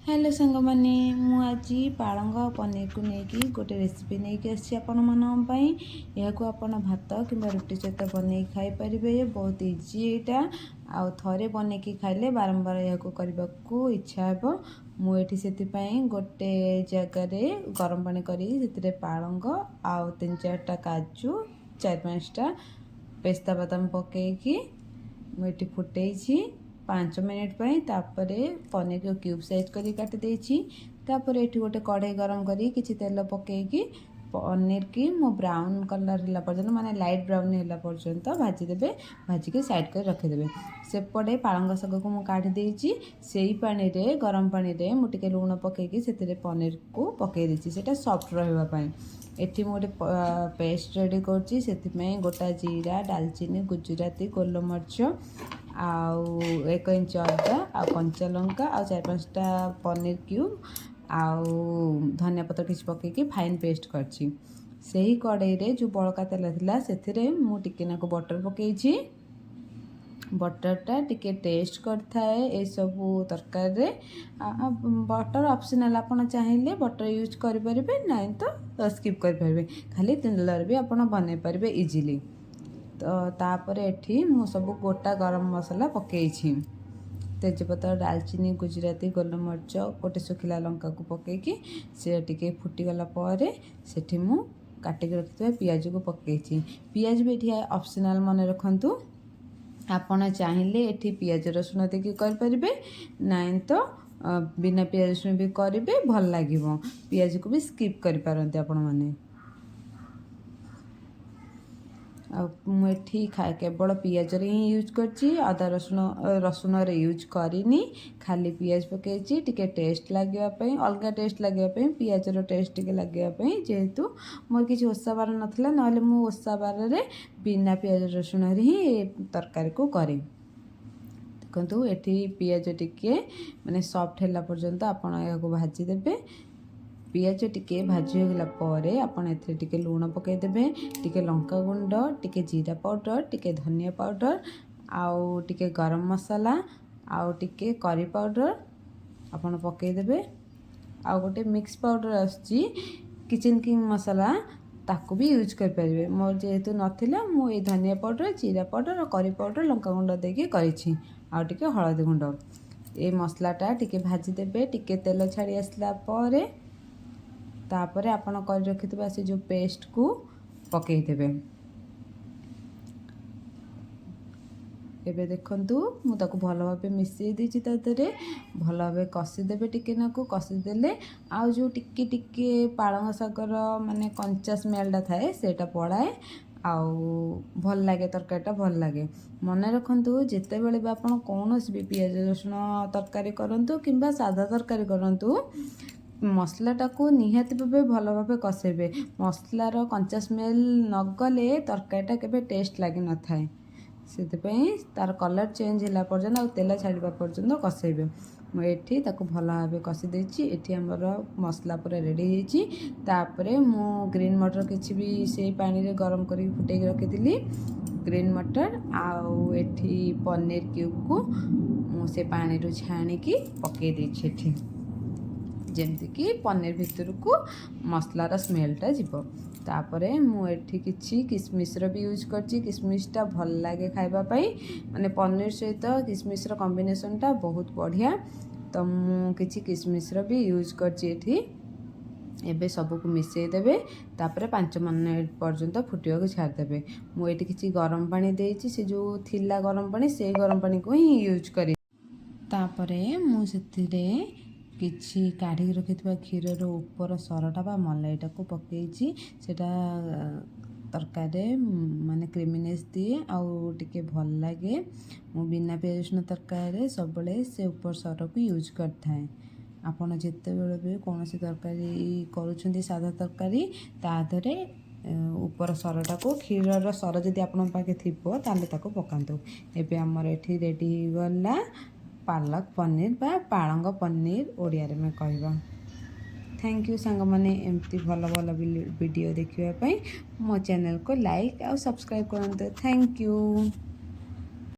Hello सांग माने मु आज पालंग पनीर को लेकिन गोटे रेसिपी नहीं आसी या आपण भात कि रुटी सहित बन खाई पारे। बहुत इजी यहाँ आउ थे बन खाइले बारंबार या करने को इच्छा हे। मुझे से गोटे जगार गरम पानी कर पालंग आउ 3-4टा काजू 4-5टा पेस्ता बादाम पकईकी मुझे फुटे 5 मिनट तापर पनीर को क्यूब साइज कर काटी देछि। तापर एठी गोटे कढ़ाई गरम करी किछि तेल पकईकी पनीर की मो ब्राउन कलर है पर्यंत माने लाइट ब्राउन है पर्यंत भाजी देबे। भाजिकी साइड कर रखिदेबे। सेपटे पालंग शाग को मु काढ़ी देछि। सेई पानी रे गरम पानी रे मु टिके लूण पकईकी सेतिरे पनीर को पकई देछि सेटा सॉफ्ट रहबा पई। एठी मु गोटे पेस्ट रेडी करछि। सेति गोटा जीरा दालचीनी गुजराती गोलमरिच आउ 1 इंच अदा आ कंचा लंका आ 4-5टा पनीर क्यूब आउ धनिया पत्र किसी पकईकी फाइन पेस्ट करछि। सही कड़ाई रे जो बड़का तेल थिला सेथिरे मु टिके नाको बटर पकईछि। बटरटा टिके टेस्ट करथाए ए सबू तरकारी रे। बटर ऑप्शनल आपण चाहिए बटर यूज करि परिबे नहीं तो स्किप करि परिबे। खाली तेलर भी आपण बनै परिबे इजीली। तो तापर एठी मु सब गोटा गरम मसाला पकईछि। तेजपत्र दालचीनी गुजराती गोलमरिच गोटे सुखिला लंका को पकईकी से टिके फुटी गला परे सेठी मु काटिक रखिଥିବା पियाज को पकईछि। पियाज भी एठी ऑप्शनल मन रखंतु। आपण चाहिए एठी पियाज रसुण देकी कर परिबे नहीं तो बिना पियाज रसुण भी करेंगे भल लगे। पियाज को भी स्किप कर पारंते आपण माने। मुझे केवल पियाज रे ही यूज करछि अदा रसुण रे यूज करिनी। खाली पियाज पकईछि टिके टेस्ट लागिबा पई अलगा टेस्ट लागिबा पई पियाज रो टेस्ट टिके लागिबा पई। जेहेतु मोर किछि ओसा बार नथला नले मु ओसा बार रे बिना पियाज रसुण रे ही तरकारी को करे। देखंतु एठी पियाज टिके माने सॉफ्ट हैला पर्यंत आपण या को भाजी देबे। पियाज टिके भाजी होगला परे आपण एथे टिके लूण पकई देबे टिके लंका गुंड टिके जीरा पाउडर टिके धनिया पाउडर आउ टिके गरम मसाला आउ टिके करी पाउडर आपण पकई देबे। आउ गोटे मिक्स पाउडर आछि किचन किंग मसाला ताको भी यूज कर परिबे। मोर जेहेतु नथिला मु ए धनिया पाउडर जीरा पाउडर और करी पाउडर लंका गुंड देके करिछि आउ टिके हळदी गुंड। ए मसलाटा टिके भाजी देबे टिके तेल छाड़ी आसला परे तापरे आपण कर रखिथिबा से जो पेस्ट को पकई देबे। एबे देखंतु मु ताको भलो भाबे मिसई देछि तातरे भलो भाबे कसी देबे टिके नाको कसी देले आ जो टिके टिके पालंग सागर माने कंचा स्मेलटा थाए सेटा पड़ाए आउ भल लागे तरकारीटा भल लागे। मन रखंतु जेते बेले भी आपण कोनोस भी पियाज रसुण तरकारी करंतु किंबा सादा तरकारी करंतु मसलाटा को निहाती भावे भल भावे कसेबे। मसलार कंचा स्मेल न गले तरकारीटा केबे टेस्ट लागी न थाए। सेतिपई तार कलर चेंज होला पर्यंत और तेल छाड़िबा पर्यंत कसेबे। मु एठी ताको भल भावे कसी देछि। एठी हमर मसला पूरा रेडी हेछि। तापरे मु ग्रीन मटर किछि भी से पानी रे गरम करी फुटेक रखिथिली ग्रीन मटर आउ एठी पनीर क्यूब को मु से पानी रो छाणी की पके देछि एठी जेमती कि पनीर भितर को मसलार स्मेलटा जीव। तापरे मु एठी किछि किसमिस रो भी यूज करछि। किसमिसटा भल लागे खाइबा पई माने पनीर सहित किसमिस रो कॉम्बिनेशनटा बहुत बढ़िया। तो मु किछि किसमिस रो भी यूज करछि एठी। एबे सब को मिसई देबे तापरे 5 मिनट पर्यंत फुटिया को छाड़ देबे। मु एठी किछि गरम पानी देछि से जो थिला गरम पानी से गरम पानी को ही यूज करी। तापरे मु सेथिरे किछि काढ़ी रखिଥିବା କ୍ଷୀରର ऊपर सरटा बा मलाईटा को पकईछि सेटा तरकारी माने क्रीमीनेस दिए आउ टिके भल लागे। मु बिना पियाज रसुण तरकारी सब बेले से ऊपर सर को यूज करथाए। आपण जेते बेले भी कोनोसी तरकारी करूछंती सादा तरकारी ता धरे ऊपर सरटा को क्षीरर सर जदि आपण पाके थिबो ताले ताको पकांतु। एबे हमर एठी रेडी गला पालक पनीर बा पालंग पनीर ओडिया रे में कहबा। थैंक यू सांग माने एमती भल भल वीडियो देखिबा पई मो चैनल को लाइक और सब्सक्राइब करंते। Thank you.